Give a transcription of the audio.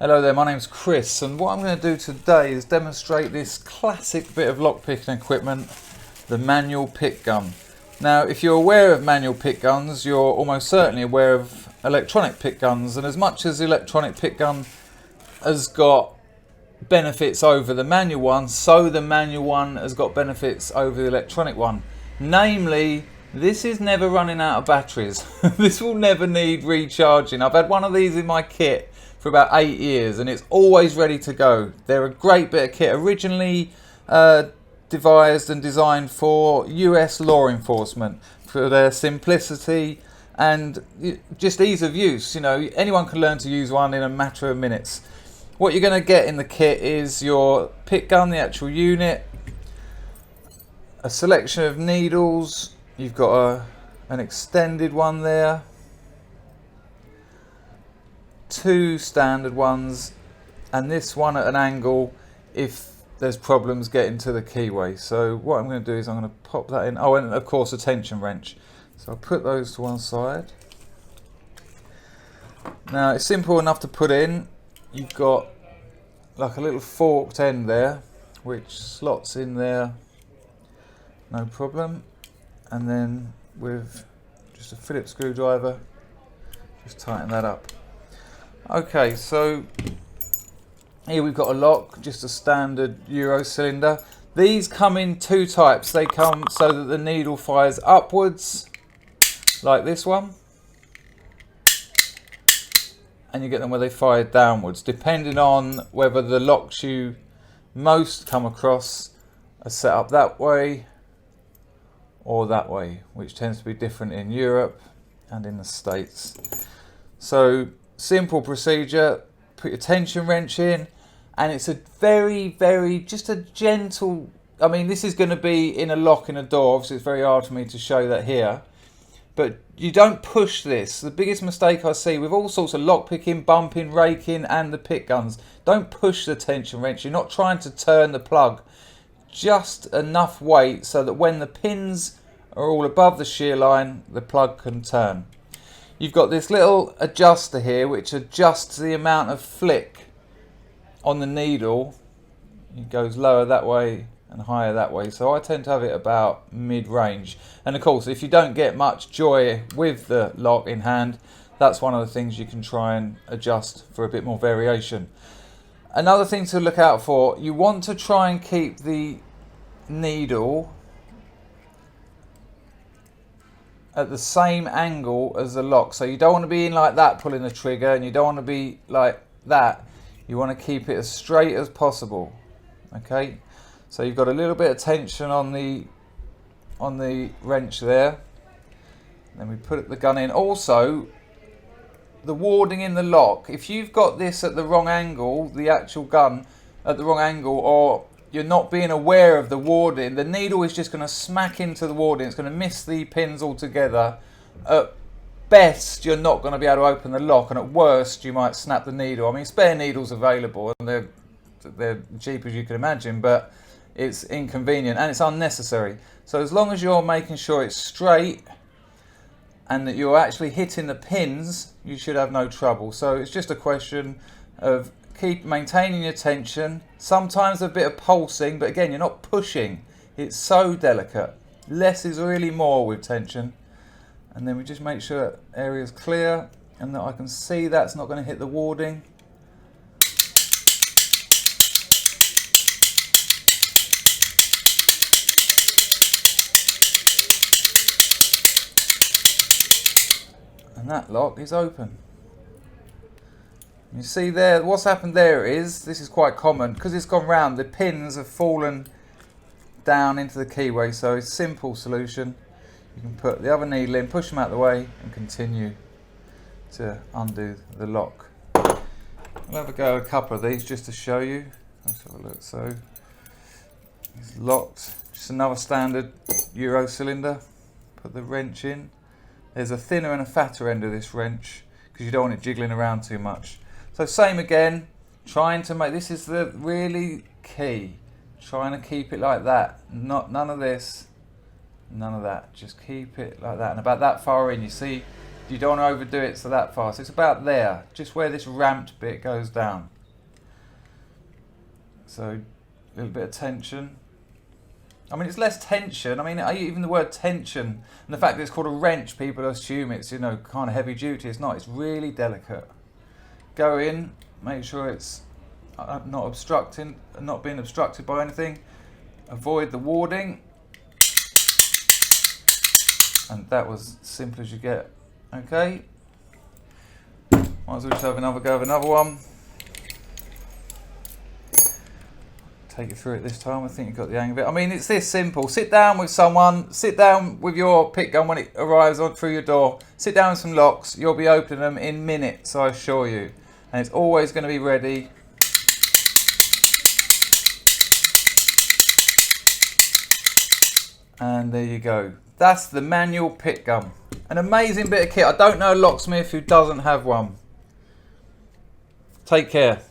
Hello there, my name's Chris, and what I'm going to do today is demonstrate this classic bit of lockpicking equipment, the manual pick gun. Now, if you're aware of manual pick guns, you're almost certainly aware of electronic pick guns, and as much as the electronic pick gun has got benefits over the manual one, so the manual one has got benefits over the electronic one. Namely, this is never running out of batteries. This will never need recharging. I've had one of these in my kit for about 8 years and it's always ready to go. They're a great bit of kit, originally devised and designed for US law enforcement, for their simplicity and just ease of use. You know, anyone can learn to use one in a matter of minutes. What you're going to get in the kit is your pick gun, the actual unit, a selection of needles. You've got an extended one there, two standard ones, and this one at an angle if there's problems getting to the keyway. So what I'm going to do is I'm going to pop that in. Oh, and of course a tension wrench. So I'll put those to one side. Now it's simple enough to put in. You've got like a little forked end there which slots in there, no problem, and then with just a Phillips screwdriver just tighten that up. Okay, so here we've got a lock, just a standard Euro cylinder. These come in two types. They come so that the needle fires upwards, like this one, and you get them where they fire downwards, depending on whether the locks you most come across are set up that way or that way, which tends to be different in Europe and in the States. So simple procedure, put your tension wrench in, and it's a very just a gentle, I mean this is going to be in a lock in a door, obviously it's very hard for me to show that here, but you don't push this. The biggest mistake I see with all sorts of lock picking, bumping, raking and the pick guns, don't push the tension wrench. You're not trying to turn the plug, just enough weight so that when the pins are all above the shear line the plug can turn. You've got this little adjuster here which adjusts the amount of flick on the needle. It goes lower that way and higher that way, so I tend to have it about mid-range. And of course if you don't get much joy with the lock in hand, that's one of the things you can try and adjust for a bit more variation. Another thing to look out for, you want to try and keep the needle at the same angle as the lock. So you don't want to be in like that pulling the trigger, and you don't want to be like that. You want to keep it as straight as possible. Okay, so you've got a little bit of tension on the wrench there. Then we put the gun in. Also, the warding in the lock, if you've got this at the wrong angle, the actual gun at the wrong angle, or you're not being aware of the warding, the needle is just going to smack into the warding. It's going to miss the pins altogether. At best, you're not going to be able to open the lock, and at worst, you might snap the needle. I mean, spare needles available, and they're cheap as you can imagine, but it's inconvenient and it's unnecessary. So as long as you're making sure it's straight and that you're actually hitting the pins, you should have no trouble. So it's just a question of keep maintaining your tension, sometimes a bit of pulsing, but again you're not pushing, it's so delicate. Less is really more with tension. And then we just make sure that area's clear and that I can see that's not going to hit the warding. And that lock is open. You see there, what's happened there is, this is quite common, because it's gone round, the pins have fallen down into the keyway, so it's a simple solution. You can put the other needle in, push them out of the way and continue to undo the lock. I'll have a go at a couple of these just to show you. Let's have a look. So it's locked, just another standard Euro cylinder. Put the wrench in. There's a thinner and a fatter end of this wrench because you don't want it jiggling around too much. So same again, trying to make, this is the really key, trying to keep it like that, none of this, none of that, just keep it like that, and about that far in, you see you don't want to overdo it so that far. So it's about there, just where this ramped bit goes down. So a little bit of tension. I mean, it's less tension. I mean, even the word tension and the fact that it's called a wrench, people assume it's, you know, kind of heavy duty. It's not. It's really delicate. Go in, make sure it's not being obstructed by anything. Avoid the warding. And that was as simple as you get. Okay. Might as well just have another go of another one. Take you through it this time. I think you've got the hang of it. I mean, it's this simple. Sit down with someone. Sit down with your pick gun when it arrives on through your door. Sit down with some locks. You'll be opening them in minutes, I assure you. And it's always going to be ready. And there you go. That's the manual pick gun. An amazing bit of kit. I don't know a locksmith who doesn't have one. Take care.